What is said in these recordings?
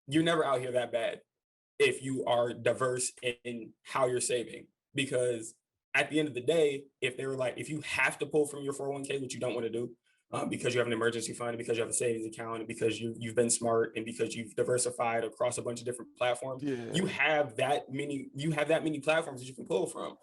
you're never out here that bad if you are diverse in how you're saving. Because at the end of the day, if they were like, if you have to pull from your 401k, which you don't want to do, because you have an emergency fund, and because you have a savings account, and because you've been smart, and because you've diversified across a bunch of different platforms, Yeah. you have that many platforms that you can pull from.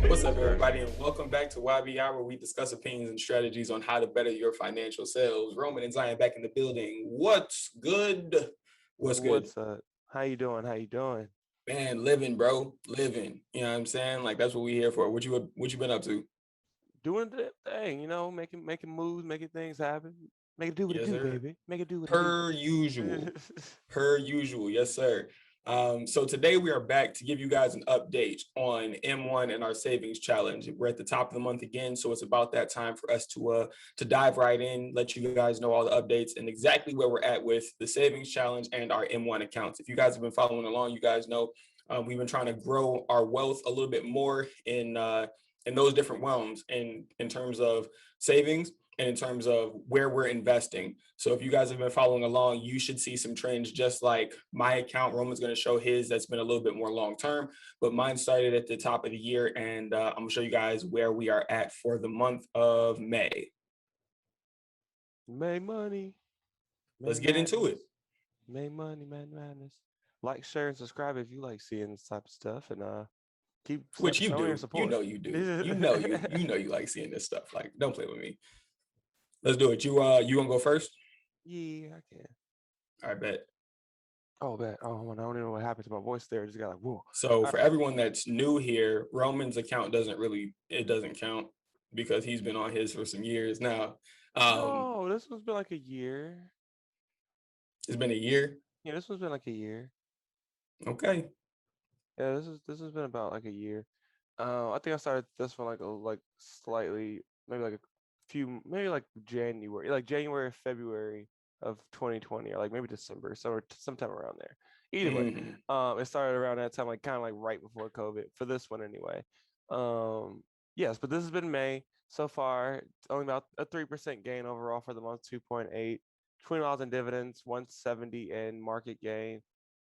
What's Yes, up, sir. everybody, and welcome back to YBI, where we discuss opinions and strategies on how to better your financial selves. Roman and Zion back in the building. What's good? What's good? What's up? How you doing? How you doing? Man, living, bro, living. You know what I'm saying? Like that's what we here for. What you been up to? Doing the thing, making moves, making things happen. Make it do what it Yes, do, sir. baby. Make it do what it do. Per usual. Per usual. Yes, sir. So today we are back to give you guys an update on M1 and our savings challenge. We're at the top of the month again, so it's about that time for us to dive right in, let you guys know all the updates and exactly where we're at with the savings challenge and our M1 accounts. If you guys have been following along, you guys know we've been trying to grow our wealth a little bit more in those different realms in terms of savings and in terms of where we're investing. So if you guys have been following along, you should see some trends just like my account. Roman's going to show his that's been a little bit more long term, but mine started at the top of the year, and I'm going to show you guys where we are at for the month of May. Make money, Let's make get into it. madness, make money, make madness. Like, share, and subscribe if you like seeing this type of stuff, and keep Which you showing your do. You support. know you do. You know you like seeing this stuff. Like, don't play with me. Let's do it. You gonna go first? Yeah, I can. I bet. Oh, bet. Oh, I don't even know what happened to my voice there. Just got like, whoa. So All for everyone that's new here, Roman's account doesn't count because he's been on his for some years now. Um, no, this one's been like a year. it's been a year. Yeah, this one's been like a year. Okay. Yeah, this has been about like a year. I think I started this one like slightly, maybe like a few, maybe like January, February of 2020, or like maybe December, sometime around there. Either way, Mhm. it started around that time, like kind of like right before COVID for this one anyway. Yes, but this has been May so far. It's only about a 3% gain overall for the month, 2.8, $20 in dividends, 170 in market gain.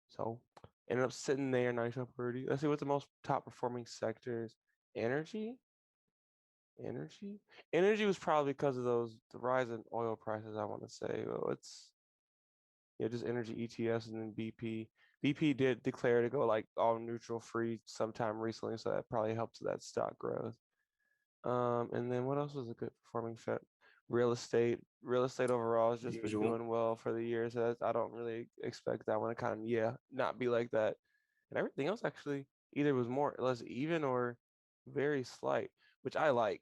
So ended up sitting there, nice up pretty. Let's see what's the most top performing sectors. Energy, energy, energy was probably because of the rise in oil prices. I want to say, well, it's yeah, just energy ETFs and then BP. BP did declare to go like all neutral free sometime recently, so that probably helps that stock growth. And then what else was a good performing set? Real estate. Real estate overall has just been Usual. doing well for the year, so I don't really expect that one to kind of not be like that. And everything else actually either was more or less even or very slight, which I like.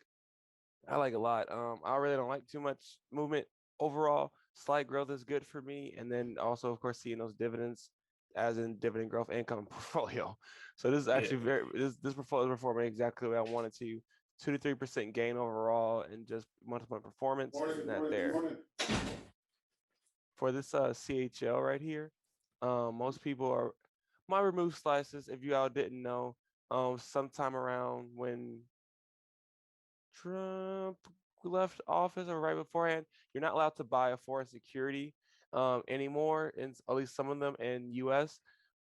I like a lot. I really don't like too much movement overall. Slight growth is good for me, and then also, of course, seeing those dividends, as in dividend growth income portfolio. So this is Yeah. actually this portfolio is performing exactly the way I wanted to. 2 to 3% gain overall, and just month-to-month performance, Morning, and good that morning, good there morning. for this CHL right here. Most people are my remove slices. If you all didn't know, sometime around when Trump left office or right beforehand, you're not allowed to buy a foreign security anymore, in at least some of them in U.S.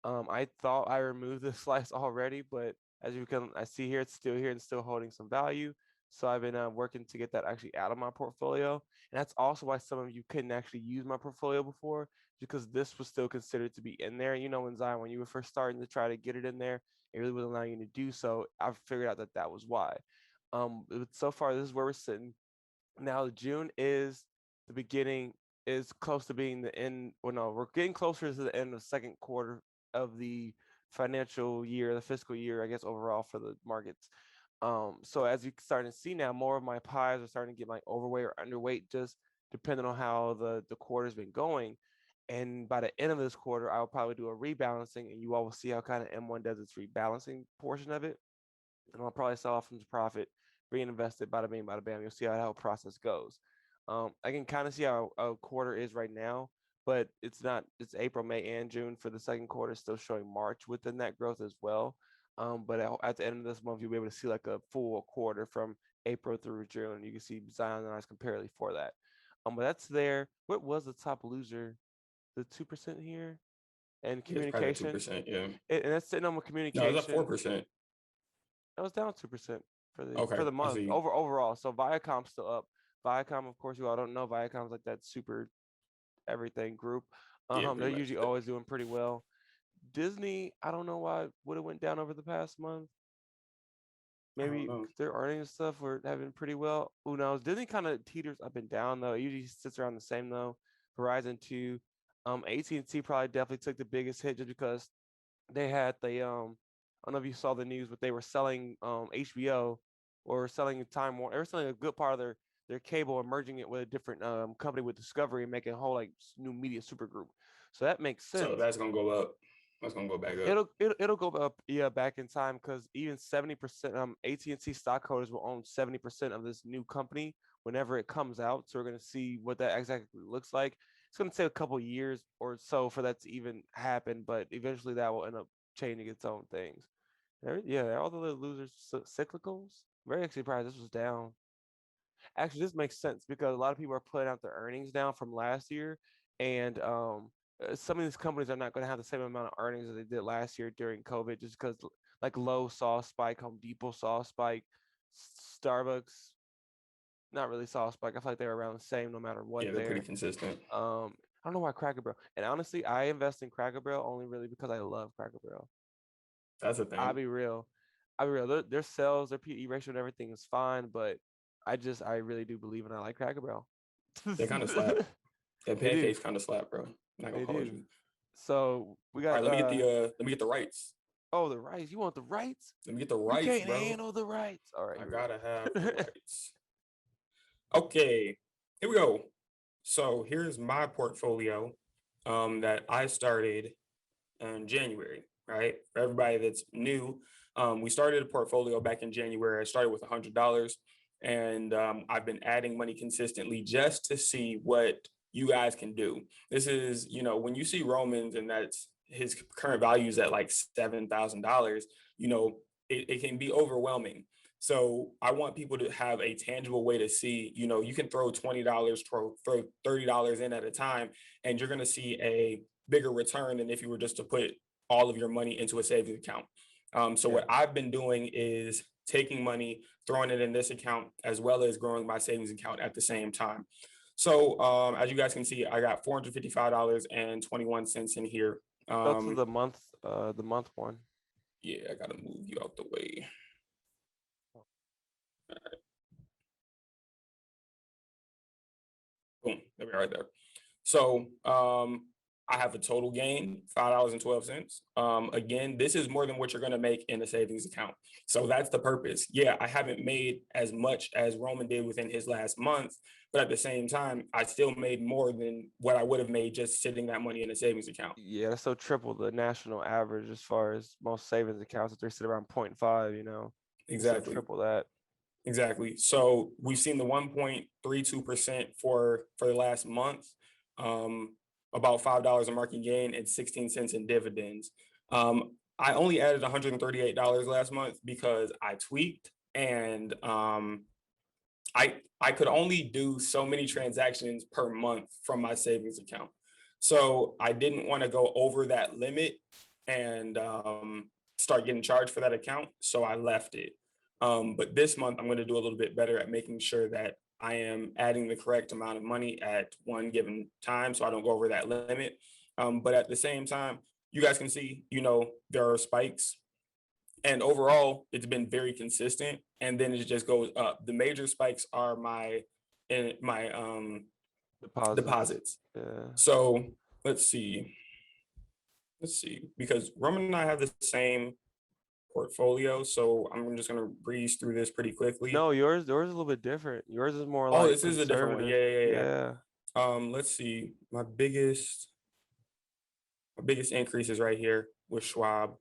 I thought I removed the slice already, but as you can, I see here it's still here and still holding some value. So I've been working to get that actually out of my portfolio, and that's also why some of you couldn't actually use my portfolio before, because this was still considered to be in there. You know, when Zion, when you were first starting to try to get it in there, it really wasn't allowing you to do so. I figured out that that was why. So far, this is where we're sitting. Now, June is the beginning, is close to being the end. Well, no, we're getting closer to the end of the second quarter of the financial year, the fiscal year, I guess, overall for the markets. So as you starting to see now, more of my pies are starting to get like overweight or underweight, just depending on how the quarter's been going. And by the end of this quarter, I'll probably do a rebalancing, and you all will see how kind of M1 does its rebalancing portion of it, and I'll probably sell off some profit, reinvest it, bada bing, bada bam. You'll see how the process goes. I can kind of see how a quarter is right now, but it's not. It's April, May, and June for the second quarter, still showing March within that growth as well. But at the end of this month, you'll be able to see like a full quarter from April through June. You can see Zion and I's comparatively for that. But that's there. What was the top loser? The 2% here and Yeah, it's probably that communication. 2%. Yeah. And that's sitting on with No, it's at communication. 4%. That was down 2% for Okay, the I month see. overall. So Viacom's still up. Viacom, of course, you all don't know. Viacom's like that super everything group. Yeah, They're pretty much. usually always doing pretty well. Disney, I don't know why would have went down over the past month. I don't Maybe know. their earnings stuff were having pretty well. Who knows? Disney kind of teeters up and down though. It usually sits around the same though. Verizon too. AT&T probably definitely took the biggest hit just because they had the I don't know if you saw the news, but they were selling HBO or selling Time Warner. They were selling a good part of their cable and merging it with a different company with Discovery and making a whole like new media super group. So that makes So sense. that's gonna go up. That's gonna go back up. It'll go up, yeah, back in time because even 70% AT&T stockholders will own 70% of this new company whenever it comes out. So we're gonna see what that exactly looks like. It's gonna take a couple years or so for that to even happen, but eventually that will end up changing its own things. Yeah, all the little losers, cyclicals. Very actually surprised this was down. Actually, this makes sense because a lot of people are putting out their earnings down from last year, and some of these companies are not going to have the same amount of earnings as they did last year during COVID, just because like Lowe's saw a spike, Home Depot saw a spike, Starbucks not really saw a spike. I feel like they were around the same no matter what Yeah, they're pretty there. consistent. I don't know why Cracker Barrel, and honestly, I invest in Cracker Barrel only really because I love Cracker Barrel. That's the I'll thing. be real. I'll be real. Their sales, their PE ratio, and everything is fine, but I really do believe and I like Cracker Barrel. They kind of slap. That They do. pancakes kind of slap, bro. Not gonna They hold do. you. So we All got right, let me get the rights. oh, the rights. You want the rights? Let me get the You rights, can't bro. handle the rights. All right, I here we gotta have the go. rights. Okay, here we go. So here's my portfolio that I started in January, right? For everybody that's new, we started a portfolio back in January. I started with $100, and I've been adding money consistently just to see what you guys can do. This is, when you see Romans and that's his current value is at like $7,000, it can be overwhelming. So I want people to have a tangible way to see, you can throw $20, throw $30 in at a time, and you're going to see a bigger return than if you were just to put all of your money into a savings account. So Yeah. what I've been doing is taking money, throwing it in this account, as well as growing my savings account at the same time. So as you guys can see, I got $455.21 in here. Go to the month one. Yeah, I gotta move you out the way. Boom, there we are right there. So I have a total gain, $5.12. Again, this is more than what you're gonna make in a savings account. So that's the purpose. Yeah, I haven't made as much as Roman did within his last month, but at the same time, I still made more than what I would have made just sitting that money in a savings account. Yeah, that's so triple the national average as far as most savings accounts that they sit around 0.5, It's so Exactly. triple that. Exactly. So we've seen the 1.32% for the last month, about $5 a market gain and 16 cents in dividends. I only added $138 last month because I tweaked and I could only do so many transactions per month from my savings account. So I didn't want to go over that limit and start getting charged for that account. So I left it. But this month, I'm going to do a little bit better at making sure that I am adding the correct amount of money at one given time so I don't go over that limit. But at the same time, you guys can see, there are spikes. And overall, it's been very consistent. And then it just goes up. The major spikes are my Deposits. deposits. Yeah. So let's see. Let's see. Because Roman and I have the same portfolio. So I'm just gonna breeze through this pretty quickly. No, yours is a little bit different. Yours is more Oh, like this is a different one. conservative. Yeah. Yeah. Let's see. My biggest increase is right here with Schwab.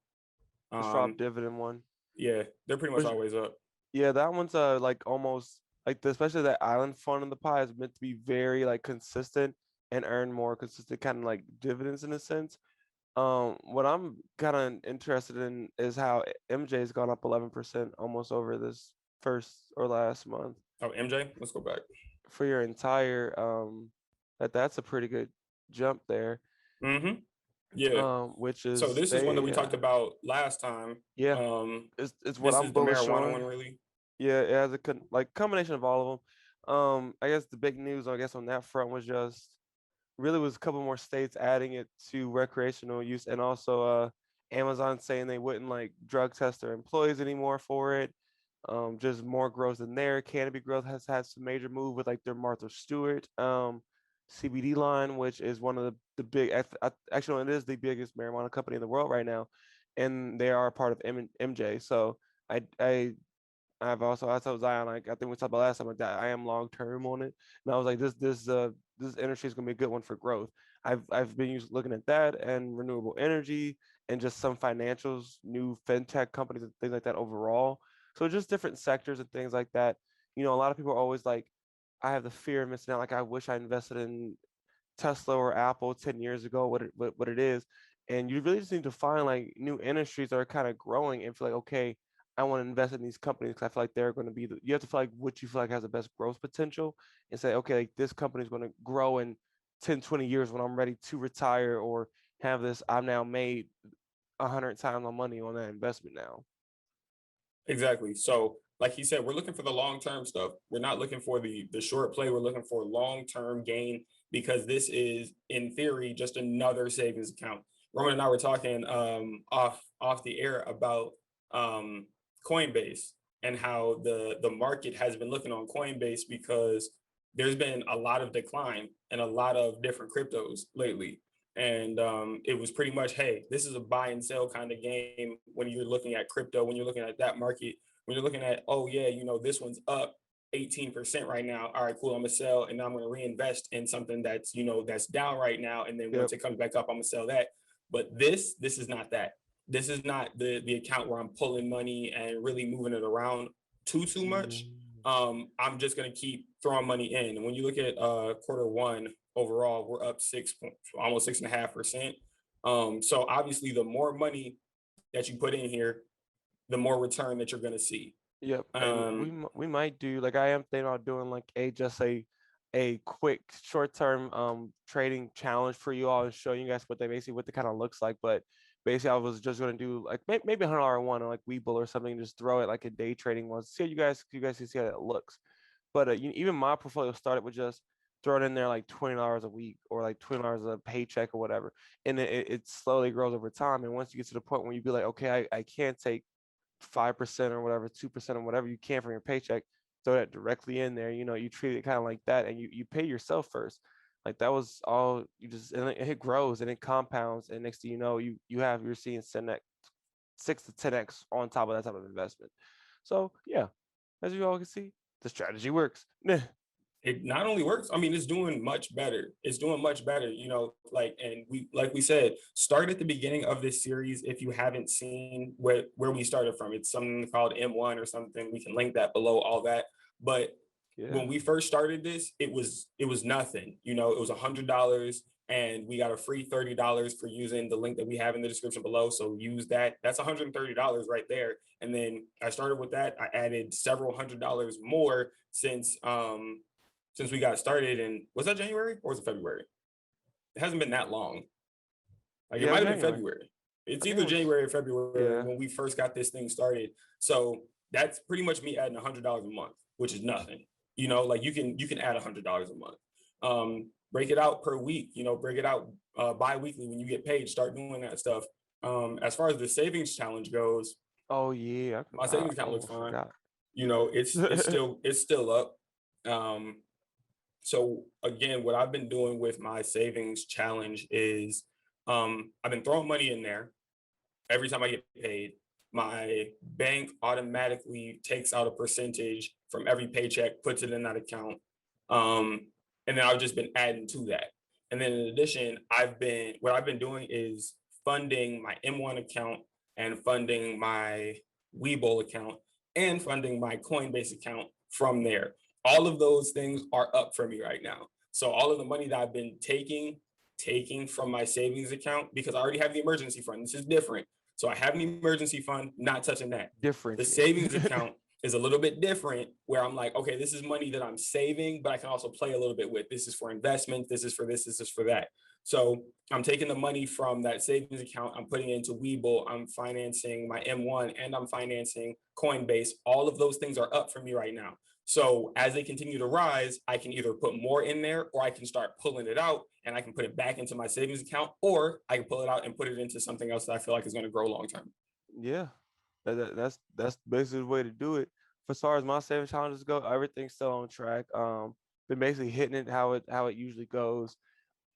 The Schwab Um, dividend one. yeah, they're pretty much Which always up. yeah, that one's like almost like especially that island fund in the pie is meant to be very like consistent and earn more consistent kind of like dividends in a sense. What I'm kind of interested in is how MJ's gone up 11% almost over this first or last month Oh, MJ, let's go back. for your entire that's a pretty good jump there. Mm-hmm. Yeah. Which So is this is one that they we talked about last time. yeah, Um, it's what this I'm is the bullish marijuana on. one, really. Yeah, it has a like combination of all of them. I guess the big news, I guess, on that front was just really was a couple more states adding it to recreational use, and also Amazon saying they wouldn't like drug test their employees anymore for it. Just more growth in there. Canopy Growth has had some major move with like their Martha Stewart CBD line, which is one of the big actually it is the biggest marijuana company in the world right now, and they are a part of MJ. So I I've also I told Zion like I think we talked about last time like that I am long term on it, and I was like this industry is gonna be a good one for growth. I've been looking at that and renewable energy and just some financials, new fintech companies and things like that overall. So just different sectors and things like that. You know, a lot of people are always like, I have the fear of missing out. Like I wish I invested in Tesla or Apple 10 years ago, what it is. And you really just need to find like new industries that are kind of growing and feel like, okay, I want to invest in these companies because I feel like they're going to be you have to feel like what you feel like has the best growth potential and say, okay, like this company is going to grow in 10, 20 years when I'm ready to retire or have this, I've now made 100 times my money on that investment now. Exactly. So, like he said, we're looking for the long term stuff. We're not looking for the short play. We're looking for long term gain because this is, in theory, just another savings account. Roman and I were talking off the air about um, Coinbase and how the market has been looking on Coinbase because there's been a lot of decline in a lot of different cryptos lately. And it was pretty much, hey, this is a buy and sell kind of game when you're looking at crypto, when you're looking at that market, when you're looking at, oh, yeah, this one's up 18% right now. All right, cool, I'm gonna sell and I'm gonna reinvest in something that's, that's down right now. And then Yep. once it comes back up, I'm gonna sell that. But this is not that. This is not the account where I'm pulling money and really moving it around too much. Mm. I'm just gonna keep throwing money in. And when you look at quarter one overall, we're up almost 6.5%. So obviously, the more money that you put in here, the more return that you're gonna see. Yep, and Um, we might do like I am thinking about doing like a quick short term trading challenge for you all and show you guys what they basically what the kind of looks like. But basically, I was just gonna do like maybe $100 one on like Webull or something, just throw it like a day trading one. See how you guys can see how it looks. But even my portfolio started with just throwing in there like $20 a week or like $20 a paycheck or whatever, and it slowly grows over time. And once you get to the point where you be like, okay, I can't take 5% or whatever, 2% or whatever you can from your paycheck, throw that directly in there. You know, you treat it kind of like that and you pay yourself first. Like that was all you just, and it grows and it compounds. And next thing you know, you're seeing 10x, 6 to 10x on top of that type of investment. So yeah, as you all can see, the strategy works. it not only works, I mean, it's doing much better. It's doing much better, and we said, start at the beginning of this series if you haven't seen where we started from. It's something called M1 or something. We can link that below, all that. But Yeah. when we first started this, it was nothing. It was $100 and we got a free $30 for using the link that we have in the description below. So use that. That's $130 right there. And then I started with that. I added several $100 more since we got started. And was that January or was it February? It hasn't been that long. Like it Yeah, might have been January. February. It's I think it either was, January or February yeah. when we first got this thing started. So that's pretty much me adding $100 a month, which is nothing. Like you can add $100 a month. Break it out per week. Break it out bi-weekly when you get paid. Start doing that stuff. As far as the savings challenge goes, Oh yeah, my I savings account looks almost fine. forgot. It's still up. So again, what I've been doing with my savings challenge is I've been throwing money in there every time I get paid. My bank automatically takes out a percentage from every paycheck, puts it in that account. Um, and then I've just been adding to that. And then in addition, what I've been doing is funding my M1 account and funding my Webull account and funding my Coinbase account from there. All of those things are up for me right now. So all of the money that I've been taking taking from my savings account because I already have the emergency fund. This is different. So I have an emergency fund, not touching that. The Differentiate. savings account is a little bit different where I'm like, okay, this is money that I'm saving, but I can also play a little bit with. This is for investment. This is for this. This is for that. So I'm taking the money from that savings account. I'm putting it into Webull. I'm financing my M1 and I'm financing Coinbase. All of those things are up for me right now. So as they continue to rise, I can either put more in there or I can start pulling it out and I can put it back into my savings account, or I can pull it out and put it into something else that I feel like is going to grow long term. Yeah, that's basically the way to do it. For as far as my saving challenges go, everything's still on track. Been basically hitting it how it usually goes.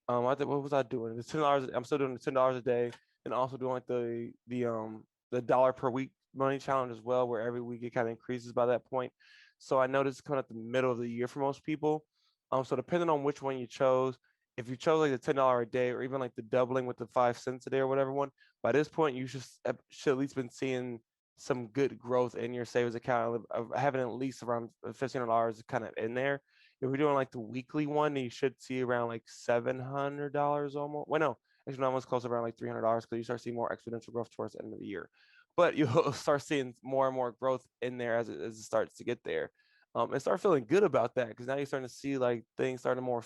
I think what was I doing? The $10. I'm still doing the $10 a day, and also doing like the dollar per week money challenge as well, where every week it kind of increases by that point. So I noticed coming at the middle of the year for most people. So depending on which one you chose, if you chose like the $10 a day or even like the doubling with the 5 cents a day or whatever one, by this point you should at least been seeing some good growth in your savings account of having at least around $1,500 kind of in there. If we're doing like the weekly one, you should see around like $700 almost. Well, no, actually, no, one's close around like $300 because you start seeing more exponential growth towards the end of the year. But you'll start seeing more and more growth in there as it starts to get there, and start feeling good about that because now you're starting to see like things starting to more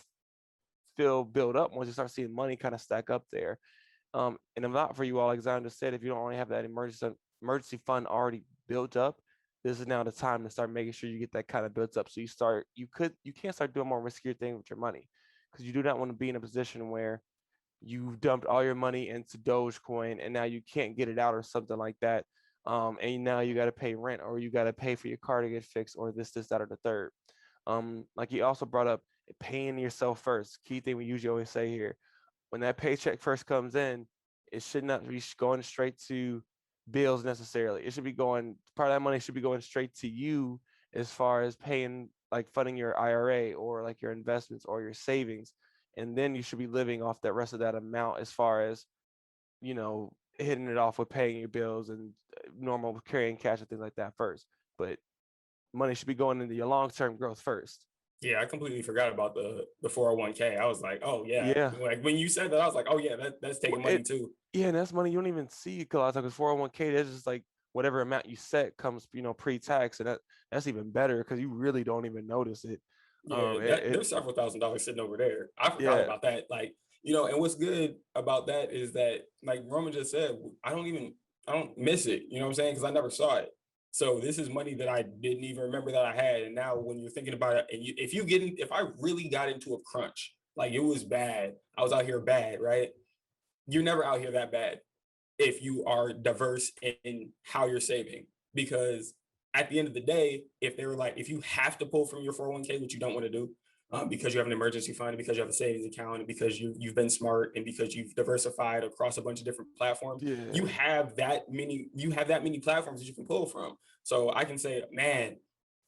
feel build up once you start seeing money kind of stack up there. And if not for you all, like Zion just said, if you don't already have that emergency fund already built up, this is now the time to start making sure you get that kind of built up. So you can't start doing more riskier things with your money because you do not want to be in a position where you've dumped all your money into Dogecoin and now you can't get it out or something like that. And now you got to pay rent or you got to pay for your car to get fixed or this, that, or the third. Like you also brought up paying yourself first. Key thing we usually always say here when that paycheck first comes in, it should not be going straight to bills necessarily. It should be going, part of that money should be going straight to you as far as paying, like funding your IRA or like your investments or your savings. And then you should be living off that rest of that amount as far as, hitting it off with paying your bills and normal carrying cash and things like that first. But money should be going into your long term growth first. Yeah, I completely forgot about the 401k. I was like, oh yeah. Yeah. Like when you said that, I was like, oh yeah, that's taking money too. Yeah, and that's money you don't even see because like 401k, that's just like whatever amount you set comes, pre-tax, and that's even better because you really don't even notice it. Yeah, there's several $1,000s sitting over there. I forgot Yeah, about that. Like, and what's good about that is that, like Roman just said, I don't miss it. You know what I'm saying? Because I never saw it. So this is money that I didn't even remember that I had. And now when you're thinking about it, and if I really got into a crunch, like it was bad, I was out here bad, right? You're never out here that bad if you are diverse in how you're saving. Because at the end of the day, if they were like, if you have to pull from your 401k, which you don't want to do, because you have an emergency fund, and because you have a savings account, and because you've been smart, and because you've diversified across a bunch of different platforms, yeah. you have that many platforms that you can pull from. So I can say, man,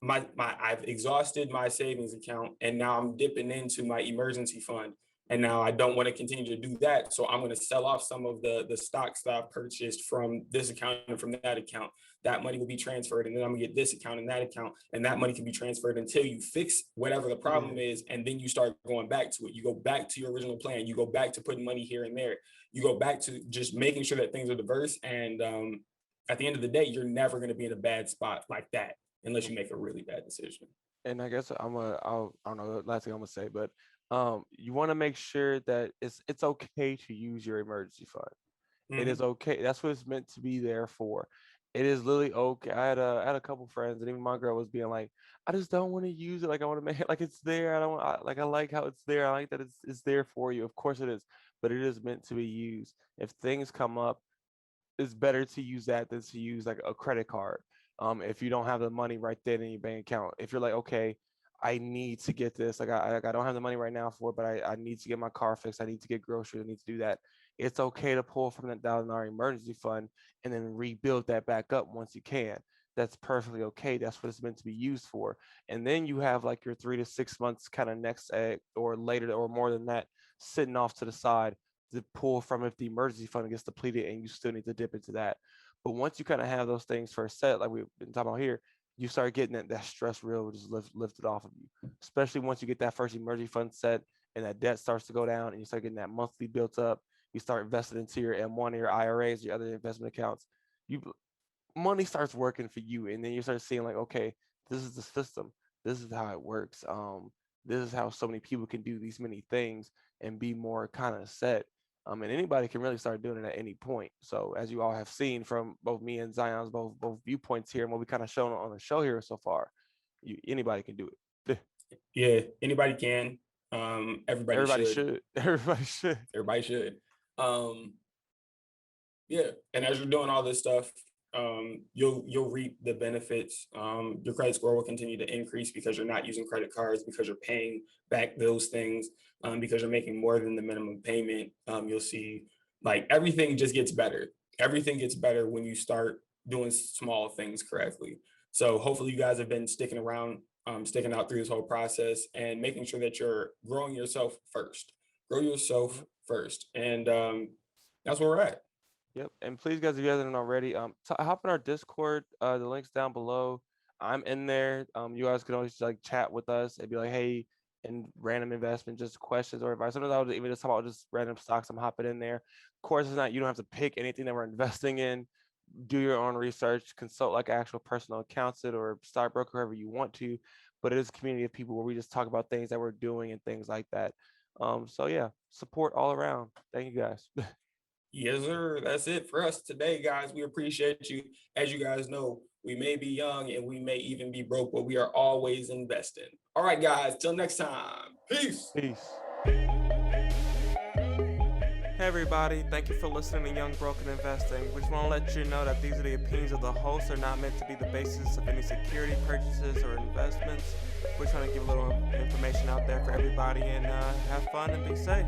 my I've exhausted my savings account, and now I'm dipping into my emergency fund, and now I don't want to continue to do that. So I'm going to sell off some of the stocks that I've purchased from this account and from that account. That money will be transferred, and then I'm gonna get this account and that account, and that money can be transferred until you fix whatever the problem Yeah. is, and then you start going back to it. You go back to your original plan. You go back to putting money here and there. You go back to just making sure that things are diverse. And at the end of the day, you're never going to be in a bad spot like that unless you make a really bad decision. And I guess I don't know the last thing I'm gonna say, but you want to make sure that it's okay to use your emergency fund. It is Mm-hmm. okay. That's what it's meant to be there for. It is literally okay. I had a couple friends, and even my girl was being like, I just don't want to use it. Like I want to make it like it's there. I like how it's there. I like that it's there for you. Of course it is, but it is meant to be used. If things come up, it's better to use that than to use like a credit card. If you don't have the money right then in your bank account, if you're like, okay, I need to get this, like I don't have the money right now for it, but I need to get my car fixed. I need to get groceries. I need to do that. It's okay to pull from that $1,000 emergency fund and then rebuild that back up once you can. That's perfectly okay. That's what it's meant to be used for. And then you have like your 3 to 6 months kind of next or later or more than that sitting off to the side to pull from if the emergency fund gets depleted and you still need to dip into that. But once you kind of have those things first set, like we've been talking about here, you start getting that stress real just lifted off of you. Especially once you get that first emergency fund set and that debt starts to go down, and you start getting that monthly built up. You start investing into your M1 or your IRAs, your other investment accounts. You money starts working for you, and then you start seeing like, okay, this is the system. This is how it works. This is how so many people can do these many things and be more kind of set. And anybody can really start doing it at any point. So as you all have seen from both me and Zion's both viewpoints here and what we kind of shown on the show here so far, anybody can do it. Yeah, anybody can. Everybody should. Everybody should. Everybody should. Yeah, and as you're doing all this stuff, you'll reap the benefits. Your credit score will continue to increase because you're not using credit cards, because you're paying back those things, because you're making more than the minimum payment. You'll see like everything just gets better. Everything gets better when you start doing small things correctly. So hopefully you guys have been sticking around, sticking out through this whole process and making sure that you're growing yourself first. Grow yourself first, and that's where we're at. Yep. And please, guys, if you guys haven't already, hop in our Discord. The link's down below. I'm in there. You guys can always like chat with us and be like, hey, and random investment, just questions or advice. Sometimes I'll even just talk about just random stocks. I'm hopping in there. Of course, it's not, you don't have to pick anything that we're investing in. Do your own research, consult like actual personal accountant or stockbroker, whoever you want to. But it is a community of people where we just talk about things that we're doing and things like that. So yeah, support all around. Thank you guys. Yes, sir. That's it for us today, guys. We appreciate you. As you guys know, we may be young and we may even be broke, but we are always investing. All right, guys. Till next time. Peace. Peace. Hey everybody, thank you for listening to Young Broken Investing. We just want to let you know that these are the opinions of the hosts. They're not meant to be the basis of any security purchases or investments. We're trying to give a little information out there for everybody and have fun and be safe.